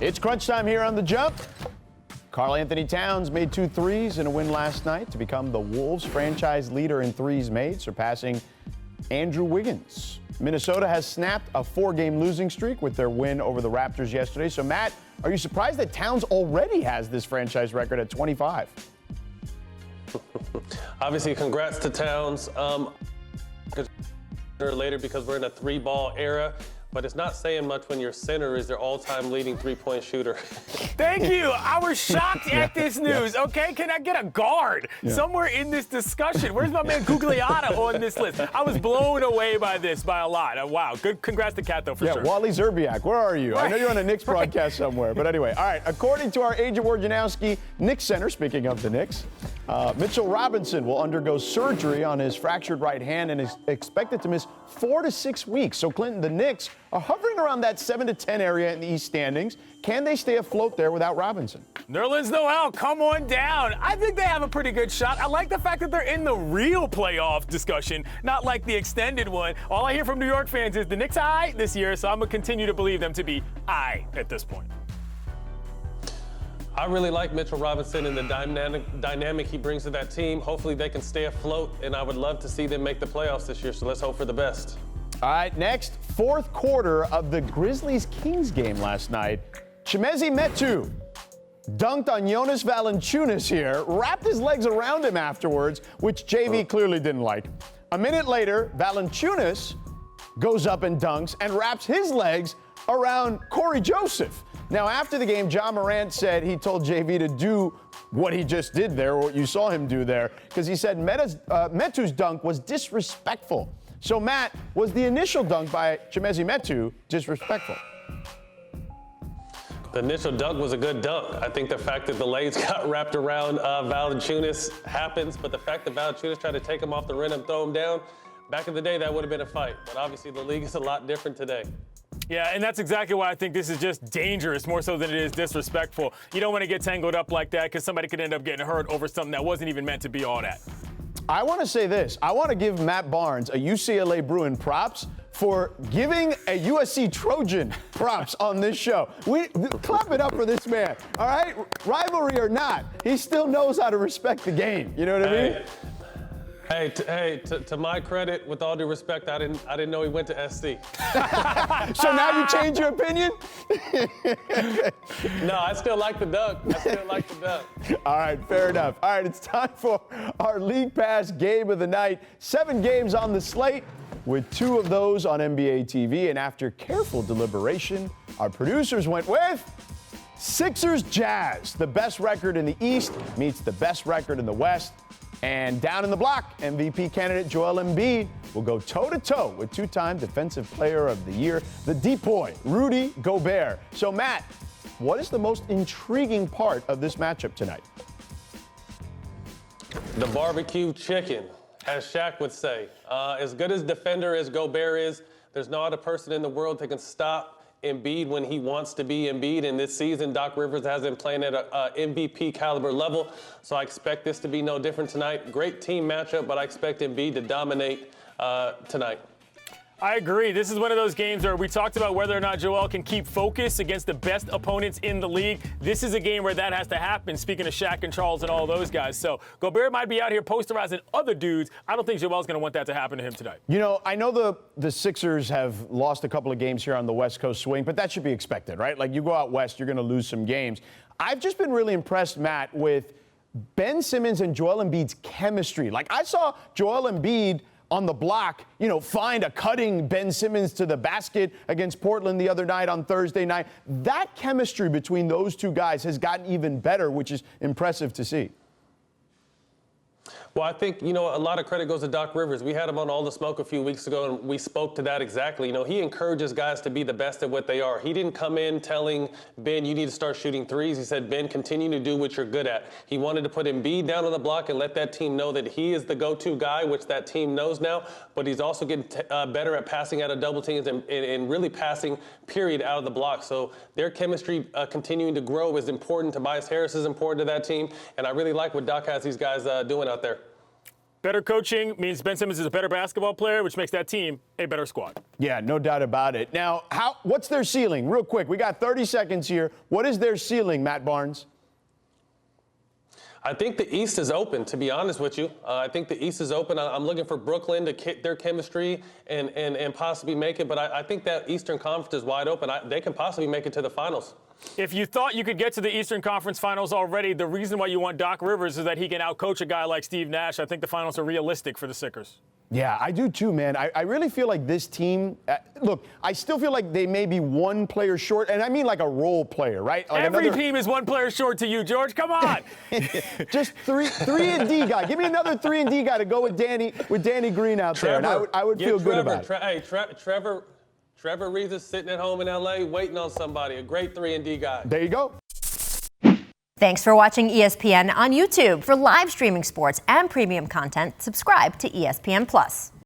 It's crunch time here on The Jump. Karl-Anthony Towns made 2 threes in a win last night to become the Wolves franchise leader in threes made, surpassing Andrew Wiggins. Minnesota has snapped a 4-game losing streak with their win over the Raptors yesterday. So, Matt, are you surprised that Towns already has this franchise record at 25? Obviously, congrats to Towns. Later because we're in a 3-ball era. But it's not saying much when your center is their all-time leading three-point shooter. Thank you. I was shocked at this news. Okay, can I get a guard somewhere in this discussion? Where's my man Gugliotta on this list? I was blown away by this by a lot. Wow, good. Congrats to Kat, though, for sure. Wally Zerbiak, where are you? I know you're on a Knicks broadcast somewhere. But anyway, all right, according to our Agent Wojnarowski, Knicks center, speaking of the Knicks, Mitchell Robinson will undergo surgery on his fractured right hand and is expected to miss 4 to 6 weeks. So, Clinton, the Knicks are hovering around that 7 to 10 area in the East standings. Can they stay afloat there without Robinson? Nerlens Noel, come on down. I think they have a pretty good shot. I like the fact that they're in the real playoff discussion, not like the extended one. All I hear from New York fans is the Knicks are aight this year, so I'm going to continue to believe them to be aight at this point. I really like Mitchell Robinson and the dynamic he brings to that team. Hopefully they can stay afloat, and I would love to see them make the playoffs this year, so let's hope for the best. All right, next, fourth quarter of the Grizzlies-Kings game last night. Chimezie Metu dunked on Jonas Valanciunas here, wrapped his legs around him afterwards, which JV clearly didn't like. A minute later, Valanciunas goes up and dunks and wraps his legs around Corey Joseph. Now, after the game, John Morant said he told JV to do what he just did there, or what you saw him do there, because he said Metu's dunk was disrespectful. So, Matt, was the initial dunk by Chimezie Metu disrespectful? The initial dunk was a good dunk. I think the fact that the legs got wrapped around Valanciunas happens, but the fact that Valanciunas tried to take him off the rim and throw him down, back in the day, that would have been a fight. But obviously, the league is a lot different today. Yeah, and that's exactly why I think this is just dangerous, more so than it is disrespectful. You don't want to get tangled up like that because somebody could end up getting hurt over something that wasn't even meant to be all that. I want to say this. I want to give Matt Barnes, a UCLA Bruin, props for giving a USC Trojan props on this show. Clap it up for this man, all right? Rivalry or not, he still knows how to respect the game. You know what I mean? To my credit, with all due respect, I didn't know he went to SC. So now you change your opinion? No, I still like the dunk. All right, fair enough. All right, it's time for our League Pass game of the night. 7 games on the slate, with 2 of those on NBA TV. And after careful deliberation, our producers went with Sixers Jazz. The best record in the East meets the best record in the West. And down in the block, MVP candidate Joel Embiid will go toe-to-toe with 2-time Defensive Player of the Year, the Depoy, Rudy Gobert. So, Matt, what is the most intriguing part of this matchup tonight? The barbecue chicken, as Shaq would say. As good as defender as Gobert is, there's no other person in the world that can stop Embiid when he wants to be Embiid. And this season, Doc Rivers has him playing at a MVP caliber level. So I expect this to be no different tonight. Great team matchup, but I expect Embiid to dominate tonight. I agree. This is one of those games where we talked about whether or not Joel can keep focus against the best opponents in the league. This is a game where that has to happen, speaking of Shaq and Charles and all those guys. So Gobert might be out here posterizing other dudes. I don't think Joel's going to want that to happen to him tonight. You know, I know the Sixers have lost a couple of games here on the West Coast swing, but that should be expected, right? Like, you go out west, you're going to lose some games. I've just been really impressed, Matt, with Ben Simmons and Joel Embiid's chemistry. Like, I saw Joel Embiid on the block, find a cutting Ben Simmons to the basket against Portland the other night on Thursday night. That chemistry between those two guys has gotten even better, which is impressive to see. Well, I think, a lot of credit goes to Doc Rivers. We had him on All the Smoke a few weeks ago, and we spoke to that exactly. He encourages guys to be the best at what they are. He didn't come in telling Ben, you need to start shooting threes. He said, Ben, continue to do what you're good at. He wanted to put Embiid down on the block and let that team know that he is the go-to guy, which that team knows now. But he's also getting better at passing out of double teams and really passing, period, out of the block. So their chemistry continuing to grow is important. Tobias Harris is important to that team. And I really like what Doc has these guys doing out there. Better coaching means Ben Simmons is a better basketball player, which makes that team a better squad. Yeah, no doubt about it. Now, what's their ceiling? Real quick, we got 30 seconds here. What is their ceiling, Matt Barnes? I think the East is open, to be honest with you. I think the East is open. I'm looking for Brooklyn to hit their chemistry and possibly make it. But I think that Eastern Conference is wide open. They can possibly make it to the finals. If you thought you could get to the Eastern Conference Finals already, the reason why you want Doc Rivers is that he can outcoach a guy like Steve Nash. I think the finals are realistic for the Sixers. Yeah, I do too, man. I really feel like this team, look, I still feel like they may be one player short, and I mean like a role player, right? Like Every team is one player short to you, George. Come on. Just three and D guy. Give me another 3 and D guy to go with Danny Green out there, and I would feel good about it. Trevor Reeves is sitting at home in L.A. waiting on somebody, a great 3 and D guy. There you go. Thanks for watching ESPN on YouTube. For live streaming sports and premium content, subscribe to ESPN+.